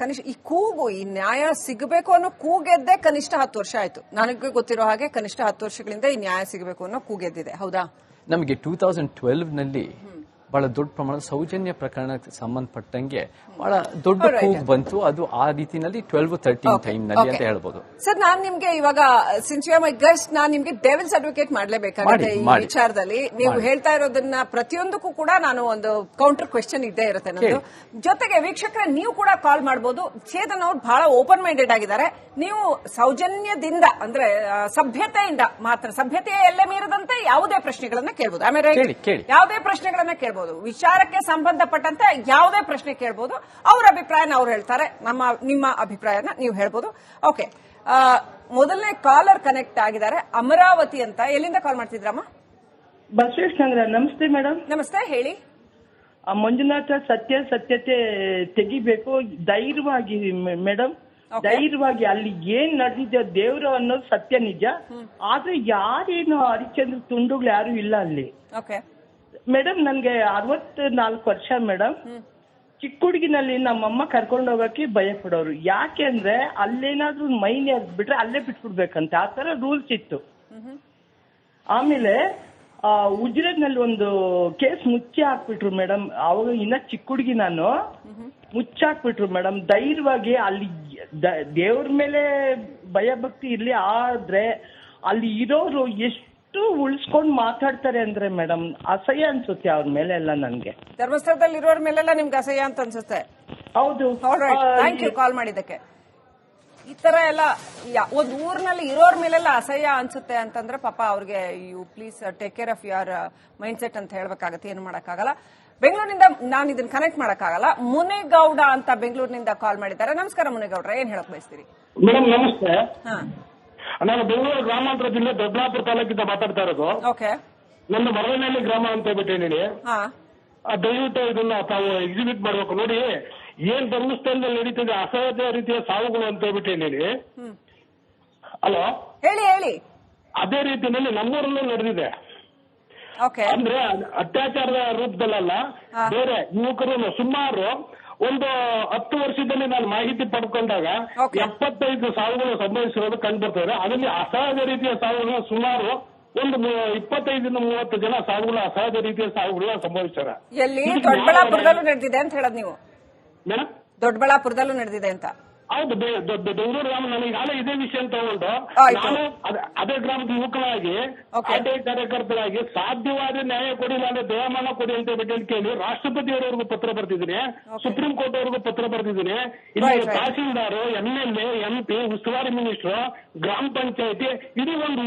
ಕನಿಷ್ಠ ಈ ಕೂಗು, ಈ ನ್ಯಾಯ ಸಿಗಬೇಕು ಅನ್ನೋ ಕೂಗೆದ್ದೇ ಕನಿಷ್ಠ 10 ವರ್ಷ ಆಯ್ತು. ನನಗೆ ಗೊತ್ತಿರೋ ಹಾಗೆ ಕನಿಷ್ಠ 10 ವರ್ಷಗಳಿಂದ ಈ ನ್ಯಾಯ ಸಿಗಬೇಕು ಅನ್ನೋ ಕೂಗೆದ್ದಿದೆ. ಹೌದಾ? ನಮಗೆ 2012ನಲ್ಲಿ ಬಹಳ ದೊಡ್ಡ ಪ್ರಮಾಣದ ಸೌಜನ್ಯ ಪ್ರಕರಣಕ್ಕೆ ಸಂಬಂಧಪಟ್ಟಂಗೆ ಬಹಳ ದೊಡ್ಡ ಕೂಗು ಬಂತು. ಅದು ಆ ರೀತಿನಲ್ಲಿ 12-13 ಟೈಮ್ ನಲ್ಲಿ ಅಂತ ಹೇಳ್ಬೋದು. ಸರ್, ನಾನ್ ನಿಮ್ಗೆ ಇವಾಗ since you are my guest, ನಾನ್ ನಿಮ್ಗೆ ಡೆವಿಲ್ಸ್ ಅಡ್ವೊಕೇಟ್ ಮಾಡ್ಲೇಬೇಕಾಗುತ್ತೆ ಈ ವಿಚಾರದಲ್ಲಿ. ನೀವು ಹೇಳ್ತಾ ಇರೋದನ್ನ ಪ್ರತಿಯೊಂದಕ್ಕೂ ಕೂಡ ನಾನು ಒಂದು ಕೌಂಟರ್ ಕ್ವೆಶ್ಚನ್ ಇದ್ದೇ ಇರುತ್ತೆ ನಂದು. ಜೊತೆಗೆ ವೀಕ್ಷಕರೇ, ನೀವು ಕೂಡ ಕಾಲ್ ಮಾಡಬಹುದು. ಚೇತನ್ ಅವ್ರು ಬಹಳ ಓಪನ್ ಮೈಂಡೆಡ್ ಆಗಿದ್ದಾರೆ. ನೀವು ಸೌಜನ್ಯದಿಂದ ಅಂದ್ರೆ ಸಭ್ಯತೆಯಿಂದ ಮಾತ್ರ, ಸಭ್ಯತೆಯ ಎಲ್ಲೇ ಮೀರದಂತೆ ಯಾವುದೇ ಪ್ರಶ್ನೆಗಳನ್ನ ಕೇಳಬಹುದು. ಆಮೇಲೆ ಯಾವುದೇ ಪ್ರಶ್ನೆಗಳನ್ನ ಕೇಳಬಹುದು, ವಿಚಾರಕ್ಕೆ ಸಂಬಂಧಪಟ್ಟಂತೆ ಯಾವುದೇ ಪ್ರಶ್ನೆ ಕೇಳಬಹುದು. ಅವ್ರ ಅಭಿಪ್ರಾಯನ ಅವ್ರು ಹೇಳ್ತಾರೆ, ನಿಮ್ಮ ಅಭಿಪ್ರಾಯನ ನೀವು ಹೇಳ್ಬೋದು. ಓಕೆ, ಮೊದಲನೇ ಕಾಲರ್ ಕನೆಕ್ಟ್ ಆಗಿದ್ದಾರೆ, ಅಮರಾವತಿ ಅಂತ. ಎಲ್ಲಿಂದ ಕಾಲ್ ಮಾಡ್ತಿದ್ರಮ್ಮ? ಬಸವೇಶ್ ನಗರ. ನಮಸ್ತೆ ಮೇಡಮ್. ನಮಸ್ತೆ, ಹೇಳಿ. ಮಂಜುನಾಥ, ಸತ್ಯತೆ ತೆಗಿಬೇಕು ಧೈರ್ಯವಾಗಿ ಮೇಡಮ್, ಧೈರ್ಯವಾಗಿ. ಅಲ್ಲಿ ಏನ್ ನಡೆದಿದೆ ದೇವ್ರು ಅನ್ನೋದು ಸತ್ಯ ನಿಜ. ಆದ್ರೆ ಯಾರೇನು ಹರಿಶ್ಚಂದ್ರ ತುಂಡುಗಳು ಯಾರು ಇಲ್ಲ ಅಲ್ಲಿ ಮೇಡಮ್. ನನ್ಗೆ 64 ವರ್ಷ ಮೇಡಮ್. ಚಿಕ್ಕ ಹುಡುಗಿನಲ್ಲಿ ನಮ್ಮಮ್ಮ ಕರ್ಕೊಂಡು ಹೋಗಕ್ಕೆ ಭಯ ಪಡೋರು. ಯಾಕೆ ಅಂದ್ರೆ ಅಲ್ಲೇನಾದ್ರೂ ಮೈನ್ ಬಿಟ್ರೆ ಅಲ್ಲೇ ಬಿಟ್ಬಿಡ್ಬೇಕಂತ, ಆ ತರ ರೂಲ್ಸ್ ಇತ್ತು. ಆಮೇಲೆ ಉಜಿರೆನಲ್ಲಿ ಒಂದು ಕೇಸ್ ಮುಚ್ಚಿ ಹಾಕ್ಬಿಟ್ರು ಮೇಡಮ್. ಅವಾಗ ಇನ್ನ ಚಿಕ್ಕ ಹುಡುಗಿ ನಾನು, ಮುಚ್ಚಾಕ್ಬಿಟ್ರು ಮೇಡಮ್. ಧೈರ್ಯವಾಗಿ ಅಲ್ಲಿ ದೇವ್ರ ಮೇಲೆ ಭಯ ಭಕ್ತಿ ಇರ್ಲಿ, ಆದ್ರೆ ಅಲ್ಲಿ ಇರೋರು ಎಷ್ಟು ಉಳಿಸ್ಕೊಂಡ್ ಮಾತಾಡ್ತಾರೆ ಅಂದ್ರೆ ಮೇಡಮ್ ಅಸಹ್ಯ ಅನ್ಸುತ್ತೆ ಅವ್ರ ಮೇಲೆ ಎಲ್ಲ. ನನ್ಗೆ ಧರ್ಮಸ್ಥಳದಲ್ಲಿ ಇರೋರ ಮೇಲೆಲ್ಲ ನಿಮ್ಗೆ ಅಸಹ್ಯ ಅಂತ ಅನ್ಸುತ್ತೆ? ಹೌದು. ಥ್ಯಾಂಕ್ ಯು ಕಾಲ್ ಮಾಡಿದ್ದಕ್ಕೆ. ಈ ತರ ಎಲ್ಲ ಒಂದ್ ಊರಿನಲ್ಲಿ ಇರೋರ್ ಮೇಲೆಲ್ಲ ಅಸಹ್ಯ ಅನ್ಸುತ್ತೆ ಅಂತಂದ್ರೆ ಪಾಪ ಅವ್ರಿಗೆ you please take care of your mindset ಅಂತ ಹೇಳ್ಬೇಕಾಗತ್ತೆ. ಏನು ಮಾಡಕ್ಕಾಗಲ್ಲ. ಬೆಂಗಳೂರಿನಿಂದ ನಾನು ಇದನ್ನ ಕನೆಕ್ಟ್ ಮಾಡಕ್ಕಾಗಲ್ಲ. ಮುನೇಗೌಡ ಅಂತ ಬೆಂಗಳೂರಿನಿಂದ ಕಾಲ್ ಮಾಡಿದ್ದಾರೆ. ನಮಸ್ಕಾರ ಮುನೇಗೌಡ್ರ, ಏನ್ ಹೇಳಕ್ ಬಯಸ್ತೀರಿ? ಮೇಡಮ್ ನಮಸ್ತೆ. ನಾನು ಬೆಂಗಳೂರು ಗ್ರಾಮಾಂತರ ಜಿಲ್ಲೆ ದೊಡ್ಡಬಳ್ಳಾಪುರ ತಾಲೂಕಿಂದ ಮಾತಾಡ್ತಾ ಇರೋದು. ನನ್ನ ಮರಳನಹಳ್ಳಿ ಗ್ರಾಮ ಅಂತ ಹೇಳ್ಬಿಟ್ಟಿದ್ದೀನಿ. ದಯವಿಟ್ಟು ಇದನ್ನ ತಾವು ಎಕ್ಸಿಬಿಟ್ ಮಾಡ್ಬೇಕು. ನೋಡಿ, ಏನ್ ಧರ್ಮಸ್ಥಳದಲ್ಲಿ ನಡೀತಿದೆ ಅಸಹಜ ರೀತಿಯ ಸಾವುಗಳು ಅಂತ ಹೇಳ್ಬಿಟ್ಟಿದ್ದೀನಿ. ಹಲೋ, ಹೇಳಿ. ಅದೇ ರೀತಿಯಲ್ಲಿ ನಮ್ಮೂರಲ್ಲೂ ನಡೆದಿದೆ. ಅಂದ್ರೆ ಅತ್ಯಾಚಾರದ ರೂಪದಲ್ಲ, ಬೇರೆ ಯುವಕರು ಸುಮಾರು ಒಂದು 10 ವರ್ಷದಲ್ಲಿ ನಾನು ಮಾಹಿತಿ ಪಡ್ಕೊಂಡಾಗ 75 ಸಾವುಗಳು ಸಂಭವಿಸಿರೋದು ಕಂಡು ಬರ್ತದೆ. ಅದರಲ್ಲಿ ಅಸಹಜ ರೀತಿಯ ಸಾವುಗಳು ಸುಮಾರು ಒಂದು 25-30 ಜನ ಸಾವುಗಳು, ಅಸಹಜ ರೀತಿಯ ಸಾವುಗಳನ್ನ ಸಂಭವಿಸ್ತಾರೆ. ಎಲ್ಲಿ? ದೊಡ್ಡಬಳ್ಳಾಪುರದಲ್ಲೂ ನಡೆದಿದೆ ಅಂತ ಹೇಳೋದು ನೀವು? ಮೇಡಮ್, ದೊಡ್ಡಬಳ್ಳಾಪುರದಲ್ಲೂ ನಡೆದಿದೆ ಅಂತ? ಹೌದು. ಬೆಂಗಳೂರು ಗ್ರಾಮ ನನಗಾಗಲೇ ಇದೇ ವಿಷಯ ತಗೊಂಡು ನಾನು ಅದೇ ಗ್ರಾಮದ ಯುವಕರಾಗಿ, ಆರ್ಟಿಐ ಕಾರ್ಯಕರ್ತರಾಗಿ ಸಾಧ್ಯವಾದ ನ್ಯಾಯ ಕೊಡಿಲ್ಲ ಅಂದ್ರೆ ದೇವಮಾನ ಕೊಡಿ ಅಂತ ಬಿಟ್ಟು ಕೇಳಿ ರಾಷ್ಟ್ರಪತಿಯವರವರೆಗೂ ಪತ್ರ ಬರ್ತಿದ್ದೀನಿ, ಸುಪ್ರೀಂ ಕೋರ್ಟ್ ಅವರಿಗೂ ಪತ್ರ ಬರ್ತಿದ್ದೀನಿ. ಇಲ್ಲಿ ತಹಸೀಲ್ದಾರು, MLA, MP, ಉಸ್ತುವಾರಿ ಮಿನಿಸ್ಟರ್, ಗ್ರಾಮ ಪಂಚಾಯತಿ, ಇಡೀ ಒಂದು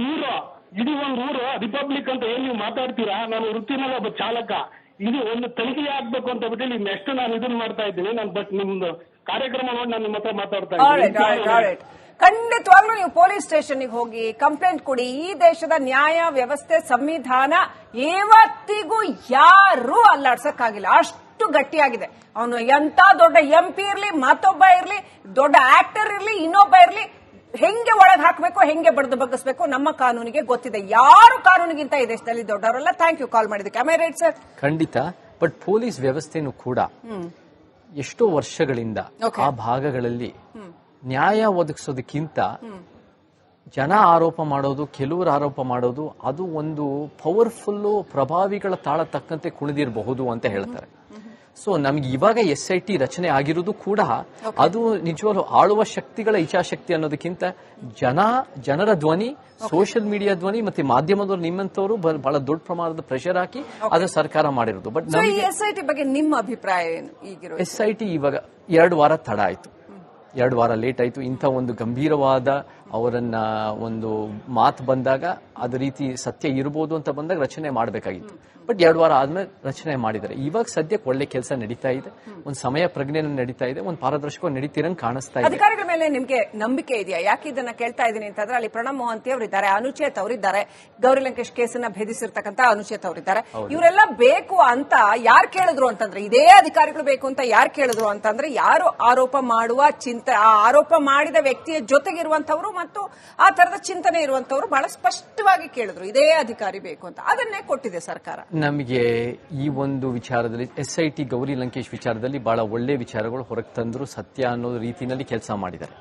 ಊರು ರಿಪಬ್ಲಿಕ್ ಅಂತ ಏನ್ ನೀವು ಮಾತಾಡ್ತೀರಾ? ನಾನು ವೃತ್ತಿನಲ್ಲಿ ಒಬ್ಬ ಚಾಲಕ. ಇದು ಒಂದು ತನಿಖೆ ಆಗ್ಬೇಕು ಅಂತ ಬಿಟ್ಟು ನೆಕ್ಸ್ಟ್ ನಾನು ಇದನ್ನ ಮಾಡ್ತಾ ಇದ್ದೀನಿ. ನಾನು ಬಟ್ ನಿಮ್ದು ಕಾರ್ಯಕ್ರಮ ನೋಡಿ ನಾನು ನಿಮ್ಮ ಹತ್ರ ಮಾತಾಡ್ತಾ ಇದ್ದೀನಿ. ಖಂಡಿತವಾಗ್ಲೂ ನೀವು ಪೊಲೀಸ್ ಸ್ಟೇಷನ್ಗೆ ಹೋಗಿ ಕಂಪ್ಲೇಂಟ್ ಕೊಡಿ. ಈ ದೇಶದ ನ್ಯಾಯ ವ್ಯವಸ್ಥೆ, ಸಂವಿಧಾನ ಇವತ್ತಿಗೂ ಯಾರೂ ಅಲ್ಲಾಡ್ಸಕ್ಕಾಗಿಲ್ಲ, ಅಷ್ಟು ಗಟ್ಟಿಯಾಗಿದೆ. ಅವನು ಎಂತ ದೊಡ್ಡ MP ಇರ್ಲಿ, ಮತ್ತೊಬ್ಬ ಇರ್ಲಿ, ದೊಡ್ಡ ಆಕ್ಟರ್ ಇರ್ಲಿ, ಇನ್ನೊಬ್ಬ ಇರ್ಲಿ, ಹೆಂಗೆ ಒಳಗೆ ಹಾಕಬೇಕು, ಹೆಂಗೆ ಬಡ್ದು ಬಗ್ಗಿಸಬೇಕು ನಮ್ಮ ಕಾನೂನಿಗೆ ಗೊತ್ತಿದೆ. ಯಾರು ಕಾನೂನಿಗಿಂತ ಈ ದೇಶದಲ್ಲಿ ದೊಡ್ಡವರಲ್ಲ. ಥ್ಯಾಂಕ್ ಯು ಕಾಲ್ ಮಾಡಿದ್ದಕ್ಕೆ. ಆಮೇಲೆ ರೈಟ್ ಸರ್? ಖಂಡಿತ. ಬಟ್ ಪೊಲೀಸ್ ವ್ಯವಸ್ಥೆನೂ ಕೂಡ ಎಷ್ಟೋ ವರ್ಷಗಳಿಂದ ಆ ಭಾಗಗಳಲ್ಲಿ ನ್ಯಾಯ ಒದಗಿಸೋದಕ್ಕಿಂತ ಜನ ಆರೋಪ ಮಾಡೋದು, ಕೆಲವರು ಆರೋಪ ಮಾಡೋದು, ಅದು ಒಂದು ಪವರ್ಫುಲ್ ಪ್ರಭಾವಿಗಳ ತಾಳ ತಕ್ಕಂತೆ ಕುಣಿದಿರಬಹುದು ಅಂತ ಹೇಳ್ತಾರೆ. ಸೊ ನಮ್ಗೆ ಇವಾಗ SIT ರಚನೆ ಆಗಿರೋದು ಕೂಡ ಅದು ನಿಜವಾಗ್ಲೂ ಆಳುವ ಶಕ್ತಿಗಳ ಇಚ್ಛಾಶಕ್ತಿ ಅನ್ನೋದಕ್ಕಿಂತ ಜನರ ಧ್ವನಿ, ಸೋಷಿಯಲ್ ಮೀಡಿಯಾ ಧ್ವನಿ ಮತ್ತೆ ಮಾಧ್ಯಮದವರು, ನಿಮ್ಮಂತವರು ಬಹಳ ದೊಡ್ಡ ಪ್ರಮಾಣದ ಪ್ರೆಷರ್ ಹಾಕಿ ಅದು ಸರ್ಕಾರ ಮಾಡಿರೋದು. ಬಟ್ SIT ಬಗ್ಗೆ ನಿಮ್ಮ ಅಭಿಪ್ರಾಯ ಏನು? ಈಗಿರೋ SIT ಇವಾಗ 2 ವಾರ ತಡ ಆಯ್ತು, 2 ವಾರ ಲೇಟ್ ಆಯ್ತು. ಇಂಥ ಒಂದು ಗಂಭೀರವಾದ ಅವರನ್ನ ಒಂದು ಮಾತು ಬಂದಾಗ ಅದ ರೀತಿ ಸತ್ಯ ಇರಬಹುದು ಅಂತ ಬಂದಾಗ ರಚನೆ ಮಾಡಬೇಕಾಗಿತ್ತು. ಬಟ್ 2 ವಾರ ಆದ್ಮೇಲೆ ರಚನೆ ಮಾಡಿದ್ದಾರೆ. ಇವಾಗ ಸದ್ಯಕ್ಕೆ ಒಳ್ಳೆ ಕೆಲಸ ನಡೀತಾ ಇದೆ, ಒಂದು ಸಮಯ ಪ್ರಜ್ಞೆ ನಡೀತಾ ಇದೆ, ಒಂದು ಪಾರದರ್ಶಕ ನಡೀತಿರಂಗ್ ಕಾಣಿಸ್ತಾ ಇದೆ. ಅಧಿಕಾರಿಗಳ ಮೇಲೆ ನಿಮ್ಗೆ ನಂಬಿಕೆ ಇದೆಯಾ? ಯಾಕೆ ಇದನ್ನ ಕೇಳ್ತಾ ಇದ್ದೀನಿ ಅಂತಂದ್ರೆ ಅಲ್ಲಿ ಪ್ರಣಬ್ ಮೊಹಂತಿ ಅವರಿದ್ದಾರೆ, ಅನುಚೇತ್ ಅವರಿದ್ದಾರೆ, ಗೌರಿ ಲಂಕೇಶ್ ಕೇಸನ್ನ ಭೇದಿಸಿರ್ತಕ್ಕಂಥ ಅನುಚೇತ್ ಅವರಿದ್ದಾರೆ. ಇವರೆಲ್ಲ ಬೇಕು ಅಂತ ಯಾರು ಕೇಳಿದ್ರು ಅಂತಂದ್ರೆ, ಇದೇ ಅಧಿಕಾರಿಗಳು ಬೇಕು ಅಂತ ಯಾರು ಕೇಳಿದ್ರು ಅಂತಂದ್ರೆ, ಯಾರು ಆರೋಪ ಮಾಡುವ ಆ ಆರೋಪ ಮಾಡಿದ ವ್ಯಕ್ತಿಯ ಜೊತೆಗಿರುವಂತವರು ಮತ್ತು ಆ ತರದ ಚಿಂತನೆ ಇರುವಂತವ್ರು ಬಹಳ ಸ್ಪಷ್ಟವಾಗಿ ಕೇಳಿದ್ರು ಇದೇ ಅಧಿಕಾರಿ ಬೇಕು ಅಂತ. ಅದನ್ನೇ ಕೊಟ್ಟಿದೆ ಸರ್ಕಾರ. ನಮಗೆ ಈ ಒಂದು ವಿಚಾರದಲ್ಲಿ SIT ಗೌರಿ ಲಂಕೇಶ್ ವಿಚಾರದಲ್ಲಿ ಬಹಳ ಒಳ್ಳೆ ವಿಚಾರಗಳು ಹೊರಗೆ ತಂದ್ರು, ಸತ್ಯ ಅನ್ನೋ ರೀತಿಯಲ್ಲಿ ಕೆಲಸ ಮಾಡಿದ್ದಾರೆ.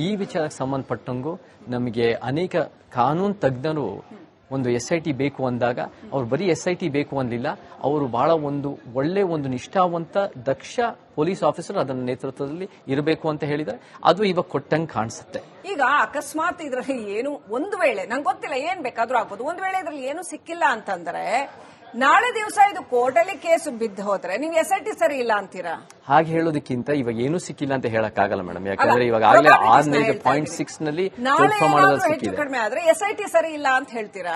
ಈ ವಿಚಾರಕ್ಕೆ ಸಂಬಂಧಪಟ್ಟಂಗೂ ನಮಗೆ ಅನೇಕ ಕಾನೂನು ತಜ್ಞರು ಒಂದು SIT ಬೇಕು ಅಂದಾಗ ಅವ್ರು ಬರೀ SIT ಬೇಕು ಅಂದಿಲ್ಲ, ಅವರು ಬಹಳ ಒಂದು ನಿಷ್ಠಾವಂತ ದಕ್ಷ ಪೊಲೀಸ್ ಆಫೀಸರ್ ಅದನ್ನ ನೇತೃತ್ವದಲ್ಲಿ ಇರಬೇಕು ಅಂತ ಹೇಳಿದ್ದಾರೆ. ಅದು ಇವಾಗ ಕೊಟ್ಟಂಗೆ ಕಾಣಿಸುತ್ತೆ. ಈಗ ಅಕಸ್ಮಾತ್ ಇದ್ರಲ್ಲಿ ಏನು ಒಂದು ವೇಳೆ ನಂಗೆ ಗೊತ್ತಿಲ್ಲ, ಏನ್ ಬೇಕಾದ್ರೂ ಆಗ್ಬೋದು, ಒಂದು ವೇಳೆ ಇದ್ರಲ್ಲಿ ಏನು ಸಿಕ್ಕಿಲ್ಲ ಅಂತಂದ್ರೆ ನಾಳೆ ದಿವಸ ಇದು ಕೋರ್ಟಲ್ಲಿ ಕೇಸು ಬಿದ್ದು ಹೋದ್ರೆ ನೀವು SIT ಸರಿ ಇಲ್ಲ ಅಂತೀರಾ? ಹಾಗೆ ಹೇಳೋದಕ್ಕಿಂತ ಇವಾಗ ಏನು ಸಿಕ್ಕಿಲ್ಲ ಅಂತ ಹೇಳಕ್ಕಾಗಲ್ಲ ಮೇಡಮ್, ಯಾಕಂದ್ರೆ ಇವಾಗ ಆಗಲೇ 6.6 ನಲ್ಲಿ ಹೆಚ್ಚು ಕಡಿಮೆ ಆದ್ರೆ SIT ಸರಿ ಇಲ್ಲ ಅಂತ ಹೇಳ್ತೀರಾ?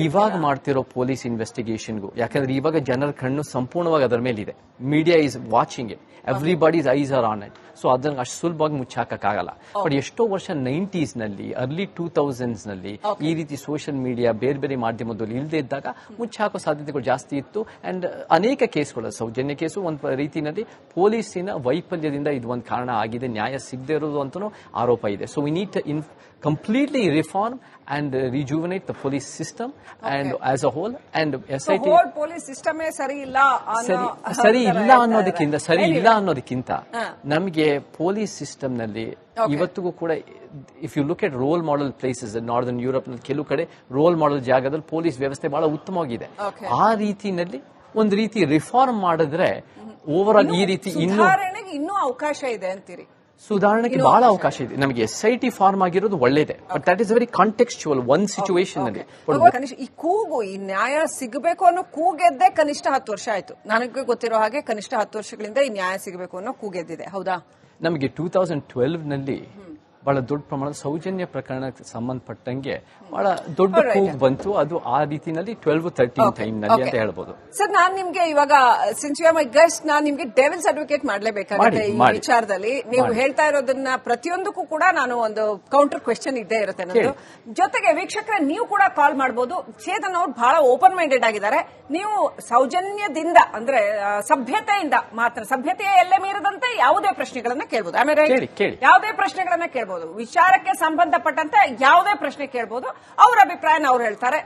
ಇವಾಗ ಮಾಡ್ತಿರೋ ಪೊಲೀಸ್ ಇನ್ವೆಸ್ಟಿಗೇಷನ್ಗೂ, ಯಾಕಂದ್ರೆ ಇವಾಗ ಜನರ ಕಣ್ಣು ಸಂಪೂರ್ಣವಾಗಿ ಅದರ ಮೇಲಿದೆ. Media is watching it, everybody's eyes are on it. So ಅದನ್ನ ಅಷ್ಟು ಸುಲಭವಾಗಿ ಮುಚ್ಚಾಕಕ್ಕಾಗಲ್ಲ. ಬಟ್ ಎಷ್ಟೋ ವರ್ಷ 90s ನಲ್ಲಿ, ಅರ್ಲಿ 2000s ನಲ್ಲಿ ಈ ರೀತಿ ಸೋಷಿಯಲ್ ಮೀಡಿಯಾ ಬೇರೆ ಬೇರೆ ಮಾಧ್ಯಮದಲ್ಲಿ ಇಲ್ಲದೆ ಇದ್ದಾಗ ಮುಚ್ಚಾಕೋ ಸಾಧ್ಯತೆಗಳು ಜಾಸ್ತಿ ಇತ್ತು. ಅಂಡ್ ಅನೇಕ ಕೇಸ್ಗಳು, ಸೌಜನ್ಯ ಕೇಸು ಒಂದು ರೀತಿಯಲ್ಲಿ ಪೊಲೀಸಿನ ವೈಫಲ್ಯದಿಂದ ಇದು ಒಂದು ಕಾರಣ ಆಗಿದೆ, ನ್ಯಾಯ ಸಿಗದೆ ಇರೋದು ಅಂತನೂ ಆರೋಪ ಇದೆ. So we need to completely reform and rejuvenate the police system and as a whole. And SIT whole police system ಸರಿ ಇಲ್ಲ ಅನ್ನೋದಕ್ಕಿಂತ ನಮಗೆ ಪೊಲೀಸ್ ಸಿಸ್ಟಮ್ ನಲ್ಲಿ ಇವತ್ತಿಗೂ ಕೂಡ if you look at role model places northern Europe ನಲ್ಲಿ ಕೆಲವು ಕಡೆ ರೋಲ್ ಮಾಡೆಲ್ ಜಾಗದಲ್ಲಿ ಪೊಲೀಸ್ ವ್ಯವಸ್ಥೆ ಬಹಳ ಉತ್ತಮವಾಗಿದೆ. ಆ ರೀತಿನಲ್ಲಿ ಒಂದು ರೀತಿ ರಿಫಾರ್ಮ್ ಮಾಡಿದ್ರೆ ಓವರ್ ಆಲ್ ಈ ರೀತಿ ಇನ್ನೂ ಅವಕಾಶ ಇದೆ ಅಂತೀರಿ? ಸುಧಾರಣೆಗೆ ಬಹಳ ಅವಕಾಶ ಇದೆ. ನಮಗೆ SIT ಫಾರ್ಮ್ ಆಗಿರೋದು ಒಳ್ಳೇದೇ, but that is very contextual one situation ಅಲ್ಲಿ. ಈ ಕೂಗು, ಈ ನ್ಯಾಯ ಸಿಗಬೇಕು ಅನ್ನೋ ಕೂಗೆದ್ದೇ ಕನಿಷ್ಠ 10 ವರ್ಷ ಆಯ್ತು. ನನಗೆ ಗೊತ್ತಿರೋ ಹಾಗೆ ಕನಿಷ್ಠ 10 ವರ್ಷಗಳಿಂದ ಈ ನ್ಯಾಯ ಸಿಗಬೇಕು ಅನ್ನೋ ಕೂಗೆದ್ದಿದೆ, ಹೌದಾ? ನಮಗೆ 2012 ನಲ್ಲಿ ಬಹಳ ದೊಡ್ಡ ಪ್ರಮಾಣದ ಸೌಜನ್ಯ ಪ್ರಕರಣಕ್ಕೆ ಸಂಬಂಧಪಟ್ಟಂಗೆ ಬಹಳ ದೊಡ್ಡ ಕೂಗು ಬಂತು. ಅದು ಆ ರೀತಿನಲ್ಲಿ 12-13 ಟೈಮ್ ನಲ್ಲಿ ಅಂತ ಹೇಳ್ಬೋದು. ಸರ್, ನಾನ್ ನಿಮ್ಗೆ ಇವಾಗ since you are my guest, ನಾನ್ ನಿಮ್ಗೆ ಡೆವಿಲ್ಸ್ ಅಡ್ವೊಕೇಟ್ ಮಾಡ್ಲೇಬೇಕಾಗುತ್ತೆ ಈ ವಿಚಾರದಲ್ಲಿ. ನೀವು ಹೇಳ್ತಾ ಇರೋದನ್ನ ಪ್ರತಿಯೊಂದಕ್ಕೂ ಕೂಡ ನಾನು ಒಂದು ಕೌಂಟರ್ ಕ್ವೆಶ್ಚನ್ ಇದ್ದೇ ಇರುತ್ತೆ ನನ್ನದು. ಜೊತೆಗೆ ವೀಕ್ಷಕರೇ, ನೀವು ಕೂಡ ಕಾಲ್ ಮಾಡಬಹುದು. ಚೇತನ್ ಅವ್ರು ಬಹಳ ಓಪನ್ ಮೈಂಡೆಡ್ ಆಗಿದ್ದಾರೆ. ನೀವು ಸೌಜನ್ಯದಿಂದ ಅಂದ್ರೆ ಸಭ್ಯತೆಯಿಂದ ಮಾತ್ರ, ಸಭ್ಯತೆಯ ಎಲ್ಲೇ ಮೀರದಂತೆ ಯಾವುದೇ ಪ್ರಶ್ನೆಗಳನ್ನ ಕೇಳಬಹುದು. ಆಮೇಲೆ ಯಾವುದೇ ಪ್ರಶ್ನೆಗಳನ್ನ ಕೇಳಬಹುದು, ವಿಚಾರಕ್ಕೆ ಸಂಬಂಧಪಟ್ಟಂತೆ ಯಾವುದೇ ಪ್ರಶ್ನೆ ಕೇಳಬಹುದು. ಅವ್ರ ಅಭಿಪ್ರಾಯನ ಅವ್ರು ಹೇಳ್ತಾರೆ,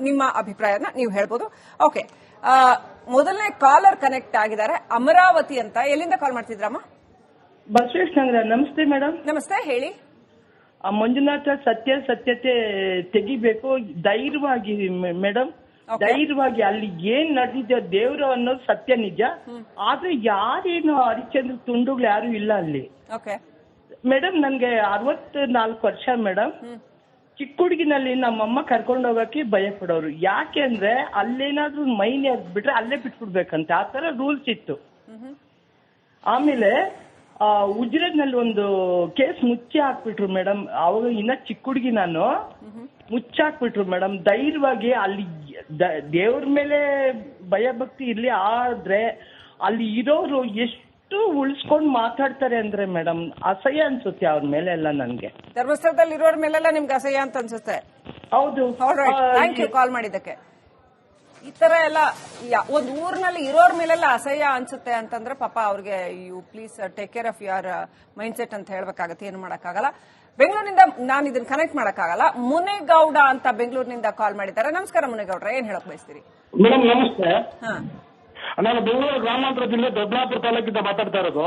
ನಿಮ್ಮ ಅಭಿಪ್ರಾಯನ ನೀವು ಹೇಳ್ಬೋದು. ಓಕೆ, ಮೊದಲನೇ ಕಾಲರ್ ಕನೆಕ್ಟ್ ಆಗಿದ್ದಾರೆ, ಅಮರಾವತಿ ಅಂತ. ಎಲ್ಲಿಂದ ಕಾಲ್ ಮಾಡ್ತಿದ್ರಮ್ಮ? ಬಸವೇಶ್ ನಗರ. ನಮಸ್ತೆ ಮೇಡಮ್. ನಮಸ್ತೆ, ಹೇಳಿ. ಮಂಜುನಾಥ ಸತ್ಯತೆ ತೆಗಿಬೇಕು ಧೈರ್ಯವಾಗಿ ಮೇಡಮ್, ಧೈರ್ಯವಾಗಿ. ಅಲ್ಲಿ ಏನ್ ನಡೆದಿದೆ ದೇವ್ರು ಅನ್ನೋದು ಸತ್ಯ ನಿಜ. ಆದ್ರೆ ಯಾರೇನು ಹರಿಶ್ಚಂದ್ರ ತುಂಡುಗಳು ಯಾರು ಇಲ್ಲ ಅಲ್ಲಿ. ಮೇಡಮ್, ನನ್ಗೆ 64 ವರ್ಷ ಮೇಡಮ್. ಚಿಕ್ಕ ಹುಡುಗಿನಲ್ಲಿ ನಮ್ಮಮ್ಮ ಕರ್ಕೊಂಡು ಹೋಗಕ್ಕೆ ಭಯ ಪಡೋರು. ಯಾಕೆ ಅಂದ್ರೆ ಅಲ್ಲೇನಾದ್ರೂ ಮೈನ್ ಬಿಟ್ರೆ ಅಲ್ಲೇ ಬಿಟ್ಬಿಡ್ಬೇಕಂತೆ, ಆ ತರ ರೂಲ್ಸ್ ಇತ್ತು. ಆಮೇಲೆ ಉಜಿರೆನಲ್ಲಿ ಒಂದು ಕೇಸ್ ಮುಚ್ಚಿ ಹಾಕ್ಬಿಟ್ರು ಮೇಡಮ್. ಅವಾಗ ಇನ್ನ ಚಿಕ್ಕ ಹುಡುಗಿ ನಾನು, ಮುಚ್ಚಾಕ್ಬಿಟ್ರು ಮೇಡಮ್. ಧೈರ್ಯವಾಗಿ ಅಲ್ಲಿ ದೇವ್ರ ಮೇಲೆ ಭಯ ಭಕ್ತಿ ಇರ್ಲಿ, ಆದ್ರೆ ಅಲ್ಲಿ ಇರೋರು ಎಷ್ಟು ಉಳಿಸ್ಕೊಂಡು ಮಾತಾಡ್ತಾರೆ ಅಂದ್ರೆ ಮೇಡಮ್ ಅಸಹ್ಯ ಅನ್ಸುತ್ತೆ ಅವ್ರ ಮೇಲೆ ಎಲ್ಲ. ನನ್ಗೆ ಧರ್ಮಸ್ಥಳದಲ್ಲಿ ಇರೋರ ಮೇಲೆಲ್ಲ ನಿಮ್ಗೆ ಅಸಹ್ಯ ಅಂತ ಅನ್ಸುತ್ತೆ? ಹೌದು. ಥ್ಯಾಂಕ್ ಯು ಕಾಲ್ ಮಾಡಿದ್ದಕ್ಕೆ. ಈ ತರ ಎಲ್ಲ ಒಂದ್ ಊರಿನಲ್ಲಿ ಇರೋರ್ ಮೇಲೆಲ್ಲ ಅಸಹ್ಯ ಅನ್ಸುತ್ತೆ ಅಂತಂದ್ರೆ ಪಾಪ ಅವ್ರಿಗೆ you please take care of your mindset ಅಂತ ಹೇಳ್ಬೇಕಾಗತ್ತೆ. ಏನು ಮಾಡಕ್ಕಾಗಲ್ಲ. ಬೆಂಗಳೂರಿನಿಂದ ನಾನು ಇದನ್ನ ಕನೆಕ್ಟ್ ಮಾಡಕ್ಕಾಗಲ್ಲ. ಮುನೇಗೌಡ ಅಂತ ಬೆಂಗಳೂರಿನಿಂದ ಕಾಲ್ ಮಾಡಿದ್ದಾರೆ. ನಮಸ್ಕಾರ ಮುನೇಗೌಡ್ರ, ಏನ್ ಹೇಳಕ್ ಬಯಸ್ತೀರಿ? ಮೇಡಮ್ ನಮಸ್ತೆ. ನಾನು ಬೆಂಗಳೂರು ಗ್ರಾಮಾಂತರ ಜಿಲ್ಲೆ ದೊಡ್ಡಬಳ್ಳಾಪುರ ತಾಲೂಕಿಂದ ಮಾತಾಡ್ತಾ ಇರೋದು.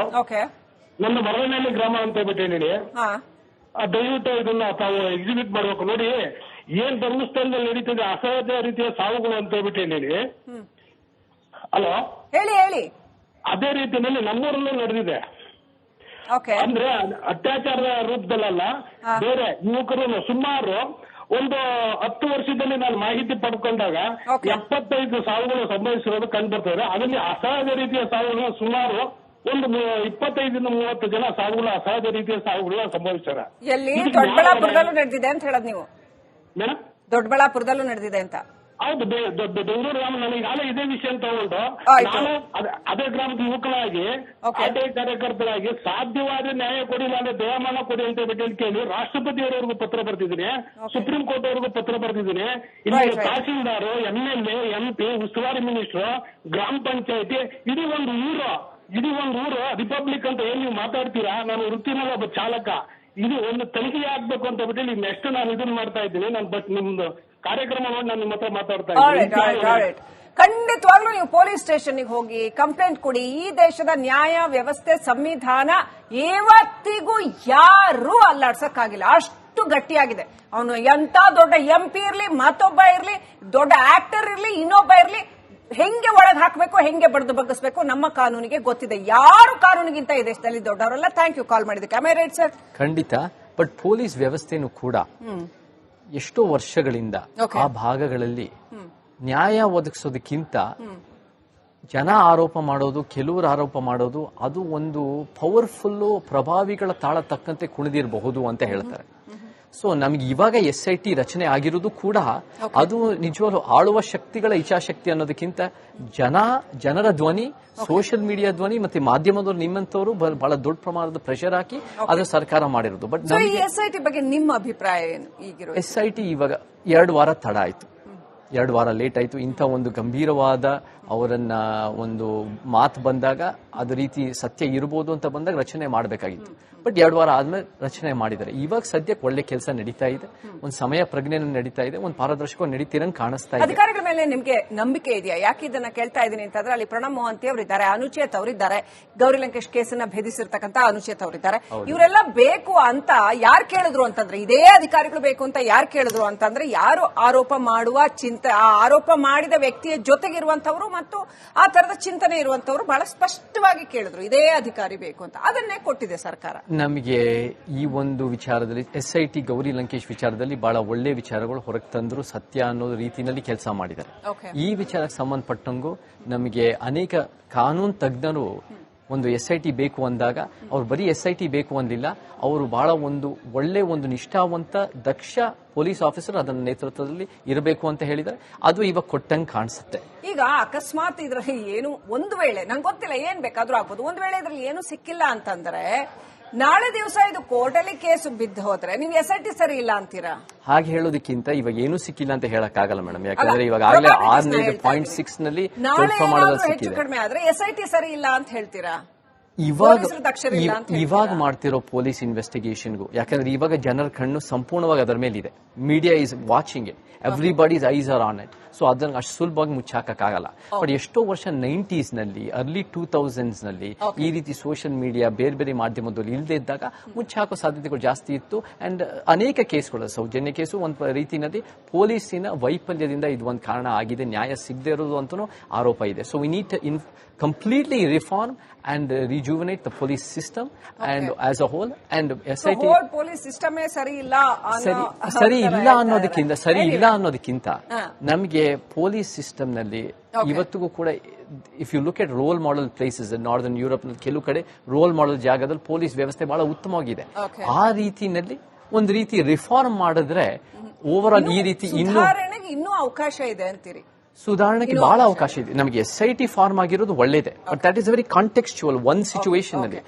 ನನ್ನ ಮರಳನಹಳ್ಳಿ ಗ್ರಾಮ ಅಂತ ಹೇಳ್ಬಿಟ್ಟು ದಯವಿಟ್ಟು ಇದನ್ನ ತಾವು ಎಕ್ಸಿಬಿಟ್ ಮಾಡ್ಬೇಕು. ನೋಡಿ, ಏನ್ ಧರ್ಮಸ್ಥಳದಲ್ಲಿ ನಡೀತಿದೆ ಅಸಹಜ ರೀತಿಯ ಸಾವುಗಳು ಅಂತ ಹೇಳ್ಬಿಟ್ಟು ಹಲೋ ಹೇಳಿ. ಅದೇ ರೀತಿಯಲ್ಲಿ ನಮ್ಮೂರಲ್ಲೂ ನಡೆದಿದೆ. ಅಂದ್ರೆ ಅತ್ಯಾಚಾರದ ರೂಪದಲ್ಲ, ಬೇರೆ ಯುವಕರು ಸುಮಾರು ಒಂದು 10 ವರ್ಷದಲ್ಲಿ ನಾನು ಮಾಹಿತಿ ಪಡ್ಕೊಂಡಾಗ 75 ಸಾವುಗಳು ಸಂಭವಿಸಿರೋದು ಕಂಡು ಬರ್ತದೆ. ಅದರಲ್ಲಿ ಅಸಹಜ ರೀತಿಯ ಸಾವುಗಳು ಸುಮಾರು ಒಂದು 25-30 ಜನ ಸಾವುಗಳು ಅಸಹಜ ರೀತಿಯ ಸಾವುಗಳನ್ನ ಸಂಭವಿಸ್ತಾರೆ. ಎಲ್ಲಿ? ದೊಡ್ಡಬಳ್ಳಾಪುರದಲ್ಲೂ ನಡೆದಿದೆ ಅಂತ ಹೇಳೋದು ನೀವು? ಮೇಡಮ್, ದೊಡ್ಡಬಳ್ಳಾಪುರದಲ್ಲೂ ನಡೆದಿದೆ ಅಂತ? ಹೌದು. ಬೆಂಗಳೂರು ಗ್ರಾಮ ನನಗಾಗಲೇ ಇದೇ ವಿಷಯ ತಗೊಂಡು ನಾನು ಅದೇ ಗ್ರಾಮದ ಯುವಕರಾಗಿ ಆಟೋ ಕಾರ್ಯಕರ್ತರಾಗಿ ಸಾಧ್ಯವಾದ ನ್ಯಾಯ ಕೊಡಿಲ್ಲ ಅಂದ್ರೆ ದೇವಮಾನ ಕೊಡಿ ಅಂತ ಬಿಟ್ಟು ಕೇಳಿ ರಾಷ್ಟ್ರಪತಿಯವರವರೆಗೂ ಪತ್ರ ಬರ್ತಿದ್ದೀನಿ, ಸುಪ್ರೀಂ ಕೋರ್ಟ್ ಅವರಿಗೂ ಪತ್ರ ಬರ್ತಿದ್ದೀನಿ. ಇಲ್ಲಿ ತಹಸೀಲ್ದಾರು, MLA, MP, ಉಸ್ತುವಾರಿ ಮಿನಿಸ್ಟರ್, ಗ್ರಾಮ ಪಂಚಾಯತಿ, ಇಡೀ ಒಂದು ಊರು ರಿಪಬ್ಲಿಕ್ ಅಂತ ಏನ್ ನೀವು ಮಾತಾಡ್ತೀರಾ? ನಾನು ವೃತ್ತಿನಲ್ಲಿ ಒಬ್ಬ ಚಾಲಕ. ಇದು ಒಂದು ತನಿಖೆ ಆಗ್ಬೇಕು ಅಂತ ಬಿಟ್ಟು ನೆಕ್ಸ್ಟ್ ನಾನು ಇದನ್ನ ಮಾಡ್ತಾ ಇದ್ದೀನಿ. ನಾನು ಬಟ್ ನಿಮ್ದು ಕಾರ್ಯಕ್ರಮ ನೋಡಿ ನಾನು ನಿಮ್ಮ ಹತ್ರ ಮಾತಾಡ್ತಾ ಇದ್ದೀನಿ. ಖಂಡಿತವಾಗ್ಲೂ ನೀವು ಪೊಲೀಸ್ ಸ್ಟೇಷನ್ಗೆ ಹೋಗಿ ಕಂಪ್ಲೇಂಟ್ ಕೊಡಿ. ಈ ದೇಶದ ನ್ಯಾಯ ವ್ಯವಸ್ಥೆ ಸಂವಿಧಾನ ಇವತ್ತಿಗೂ ಯಾರೂ ಅಲ್ಲಾಡ್ಸಕ್ಕಾಗಿಲ್ಲ, ಅಷ್ಟು ಗಟ್ಟಿಯಾಗಿದೆ. ಅವನು ಎಂತ ದೊಡ್ಡ MP ಇರ್ಲಿ, ಮತ್ತೊಬ್ಬ ಇರ್ಲಿ, ದೊಡ್ಡ ಆಕ್ಟರ್ ಇರ್ಲಿ, ಇನ್ನೊಬ್ಬ ಇರ್ಲಿ, ಹೆಂಗೆ ಒಳಗೆ ಹಾಕಬೇಕು, ಹೆಂಗೆ ಬಡ್ದು ಬಗ್ಗಿಸಬೇಕು ನಮ್ಮ ಕಾನೂನಿಗೆ ಗೊತ್ತಿದೆ. ಯಾರು ಕಾನೂನಿಗಿಂತ ಈ ದೇಶದಲ್ಲಿ ದೊಡ್ಡವರಲ್ಲ. ಥ್ಯಾಂಕ್ ಯು ಕಾಲ್ ಮಾಡಿದ್ದಕ್ಕೆ. Am I right sir? ಖಂಡಿತ. ಬಟ್ ಪೊಲೀಸ್ ವ್ಯವಸ್ಥೆನೂ ಕೂಡ ಎಷ್ಟೋ ವರ್ಷಗಳಿಂದ ಆ ಭಾಗಗಳಲ್ಲಿ ನ್ಯಾಯ ಒದಗಿಸೋದಕ್ಕಿಂತ ಜನ ಆರೋಪ ಮಾಡೋದು, ಕೆಲವರು ಆರೋಪ ಮಾಡೋದು, ಅದು ಒಂದು ಪವರ್ಫುಲ್ ಪ್ರಭಾವಿಗಳ ತಾಳ ತಕ್ಕಂತೆ ಕುಣಿದಿರಬಹುದು ಅಂತ ಹೇಳ್ತಾರೆ. ಸೊ ನಮ್ಗೆ ಇವಾಗ SIT ರಚನೆ ಆಗಿರೋದು ಕೂಡ ಅದು ನಿಜವಾಗ್ಲೂ ಆಳುವ ಶಕ್ತಿಗಳ ಇಚ್ಛಾಶಕ್ತಿ ಅನ್ನೋದಕ್ಕಿಂತ ಜನರ ಧ್ವನಿ, ಸೋಷಿಯಲ್ ಮೀಡಿಯಾ ಧ್ವನಿ ಮತ್ತೆ ಮಾಧ್ಯಮದವರು ನಿಮ್ಮಂತವರು ಬಹಳ ದೊಡ್ಡ ಪ್ರಮಾಣದ ಪ್ರೆಷರ್ ಹಾಕಿ ಅದು ಸರ್ಕಾರ ಮಾಡಿರೋದು. ಬಟ್ SIT ಬಗ್ಗೆ ನಿಮ್ಮ ಅಭಿಪ್ರಾಯ ಏನು? ಈಗಿರೋ SIT ಇವಾಗ 2 ವಾರ ತಡ ಆಯ್ತು, 2 ವಾರ ಲೇಟ್ ಆಯ್ತು. ಇಂಥ ಒಂದು ಗಂಭೀರವಾದ ಅವರನ್ನ ಒಂದು ಮಾತು ಬಂದಾಗ ಅದ ರೀತಿ ಸತ್ಯ ಇರಬಹುದು ಅಂತ ಬಂದಾಗ ರಚನೆ ಮಾಡಬೇಕಾಗಿತ್ತು. ಬಟ್ 2 ವಾರ ಆದ್ಮೇಲೆ ರಚನೆ ಮಾಡಿದ್ದಾರೆ. ಇವಾಗ ಸದ್ಯಕ್ಕೆ ಒಳ್ಳೆ ಕೆಲಸ ನಡೀತಾ ಇದೆ, ಒಂದು ಸಮಯ ಪ್ರಜ್ಞೆ ನಡೀತಾ ಇದೆ, ಒಂದು ಪಾರದರ್ಶಕ ನಡೀತಿರಂಗ್ ಕಾಣಿಸ್ತಾ ಇದೆ. ಅಧಿಕಾರಿಗಳ ಮೇಲೆ ನಿಮ್ಗೆ ನಂಬಿಕೆ ಇದೆಯಾ? ಯಾಕೆ ಇದನ್ನ ಕೇಳ್ತಾ ಇದ್ದೀನಿ ಅಂತಂದ್ರೆ, ಅಲ್ಲಿ ಪ್ರಣಬ್ ಮೊಹಂತಿ ಅವರಿದ್ದಾರೆ, ಅನುಚೇತ್ ಅವರಿದ್ದಾರೆ, ಗೌರಿ ಲಂಕೇಶ್ ಕೇಸನ್ನ ಭೇದಿಸಿರ್ತಕ್ಕಂಥ ಅನುಚೇತ್ ಅವರಿದ್ದಾರೆ. ಇವರೆಲ್ಲ ಬೇಕು ಅಂತ ಯಾರು ಕೇಳಿದ್ರು ಅಂತಂದ್ರೆ, ಇದೇ ಅಧಿಕಾರಿಗಳು ಬೇಕು ಅಂತ ಯಾರು ಕೇಳಿದ್ರು ಅಂತಂದ್ರೆ, ಯಾರು ಆರೋಪ ಮಾಡುವ ಆ ಆರೋಪ ಮಾಡಿದ ವ್ಯಕ್ತಿಯ ಜೊತೆಗಿರುವಂತವರು ಮತ್ತು ಆ ತರದ ಚಿಂತನೆ ಇರುವಂತವರು ಬಹಳ ಸ್ಪಷ್ಟವಾಗಿ ಕೇಳಿದ್ರು, ಇದೇ ಅಧಿಕಾರಿ ಬೇಕು ಅಂತ. ಅದನ್ನೇ ಕೊಟ್ಟಿದೆ ಸರ್ಕಾರ. ನಮಗೆ ಈ ಒಂದು ವಿಚಾರದಲ್ಲಿ SIT ಗೌರಿ ಲಂಕೇಶ್ ವಿಚಾರದಲ್ಲಿ ಬಹಳ ಒಳ್ಳೆ ವಿಚಾರಗಳು ಹೊರಗೆ ತಂದ್ರು, ಸತ್ಯ ಅನ್ನೋ ರೀತಿಯಲ್ಲಿ ಕೆಲಸ ಮಾಡಿದ್ದಾರೆ. ಈ ವಿಚಾರಕ್ಕೆ ಸಂಬಂಧಪಟ್ಟಂಗೂ ನಮಗೆ ಅನೇಕ ಕಾನೂನು ತಜ್ಞರು ಒಂದು SIT ಬೇಕು ಅಂದಾಗ ಅವ್ರು ಬರೀ SIT ಬೇಕು ಅಂದಿಲ್ಲ, ಅವರು ಬಹಳ ಒಳ್ಳೆ ನಿಷ್ಠಾವಂತ ದಕ್ಷ ಪೊಲೀಸ್ ಆಫೀಸರ್ ಅದನ್ನ ನೇತೃತ್ವದಲ್ಲಿ ಇರಬೇಕು ಅಂತ ಹೇಳಿದ್ದಾರೆ. ಅದು ಇವಾಗ ಕೊಟ್ಟಂಗೆ ಕಾಣಿಸುತ್ತೆ. ಈಗ ಅಕಸ್ಮಾತ್ ಇದ್ರಲ್ಲಿ ಏನು ಒಂದು ವೇಳೆ, ನಂಗೆ ಗೊತ್ತಿಲ್ಲ, ಏನ್ ಬೇಕಾದ್ರೂ ಆಗ್ಬೋದು, ಒಂದು ವೇಳೆ ಇದ್ರಲ್ಲಿ ಏನು ಸಿಕ್ಕಿಲ್ಲ ಅಂತಂದ್ರೆ ನಾಳೆ ದಿವಸ ಇದು ಕೋರ್ಟಲ್ಲಿ ಕೇಸು ಬಿದ್ದು ಹೋದ್ರೆ ನೀವು SIT ಸರಿ ಇಲ್ಲ ಅಂತೀರಾ? ಹಾಗೆ ಹೇಳೋದಕ್ಕಿಂತ ಇವಾಗ ಏನು ಸಿಕ್ಕಿಲ್ಲ ಅಂತ ಹೇಳಕ್ಕಾಗಲ್ಲ ಮೇಡಮ್. ಯಾಕಂದ್ರೆ ಇವಾಗ ಆಗಲೇ 6.6 ನಲ್ಲಿ ಹೆಚ್ಚು ಕಡಿಮೆ ಆದ್ರೆ SIT ಸರಿ ಇಲ್ಲ ಅಂತ ಹೇಳ್ತೀರಾ? ಇವಾಗ ಮಾಡ್ತಿರೋ ಪೊಲೀಸ್ ಇನ್ವೆಸ್ಟಿಗೇಷನ್ಗೂ, ಯಾಕಂದ್ರೆ ಇವಾಗ ಜನರ ಕಣ್ಣು ಸಂಪೂರ್ಣವಾಗಿ ಅದರ ಮೇಲಿದೆ. Media is watching it, everybody's eyes are on it. So ಅದನ್ನ ಅಷ್ಟು ಸುಲಭವಾಗಿ ಮುಚ್ಚಾಕಕ್ಕಾಗಲ್ಲ. ಬಟ್ ಎಷ್ಟೋ ವರ್ಷ 90s ನಲ್ಲಿ, ಅರ್ಲಿ 2000s ನಲ್ಲಿ ಈ ರೀತಿ ಸೋಷಿಯಲ್ ಮೀಡಿಯಾ ಬೇರೆ ಬೇರೆ ಮಾಧ್ಯಮದಲ್ಲಿ ಇಲ್ಲದೆ ಇದ್ದಾಗ ಮುಚ್ಚಾಕೋ ಸಾಧ್ಯತೆಗಳು ಜಾಸ್ತಿ ಇತ್ತು. ಅಂಡ್ ಅನೇಕ ಕೇಸ್ಗಳು, ಸೌಜನ್ಯ ಕೇಸು ಒಂದು ರೀತಿಯಲ್ಲಿ ಪೊಲೀಸಿನ ವೈಫಲ್ಯದಿಂದ ಇದು ಒಂದು ಕಾರಣ ಆಗಿದೆ, ನ್ಯಾಯ ಸಿಗದೆ ಇರೋದು ಅಂತನೂ ಆರೋಪ ಇದೆ. So we need to completely reform and rejuvenate the police system and as a whole. And SIT whole police system ಸರಿ ಇಲ್ಲ ಅನ್ನೋದಕ್ಕಿಂತ ನಮಗೆ ಪೊಲೀಸ್ ಸಿಸ್ಟಮ್ ನಲ್ಲಿ ಇವತ್ತಿಗೂ ಕೂಡ if you look at role model places northern Europe ನಲ್ಲಿ ಕೆಲವು ಕಡೆ ರೋಲ್ ಮಾಡೆಲ್ ಜಾಗದಲ್ಲಿ ಪೊಲೀಸ್ ವ್ಯವಸ್ಥೆ ಬಹಳ ಉತ್ತಮವಾಗಿದೆ. ಆ ರೀತಿನಲ್ಲಿ ಒಂದು ರೀತಿ ರಿಫಾರ್ಮ್ ಮಾಡಿದ್ರೆ ಓವರ್ ಆಲ್ ಈ ರೀತಿ ಇನ್ನೂ ಅವಕಾಶ ಇದೆ ಅಂತೀರಿ? ಸುಧಾರಣೆಗೆ ಬಹಳ ಅವಕಾಶ ಇದೆ. ನಮಗೆ SIT ಫಾರ್ಮ್ ಆಗಿರೋದು ಒಳ್ಳೇದೇ, but that is very contextual one situation ಅಲ್ಲಿ.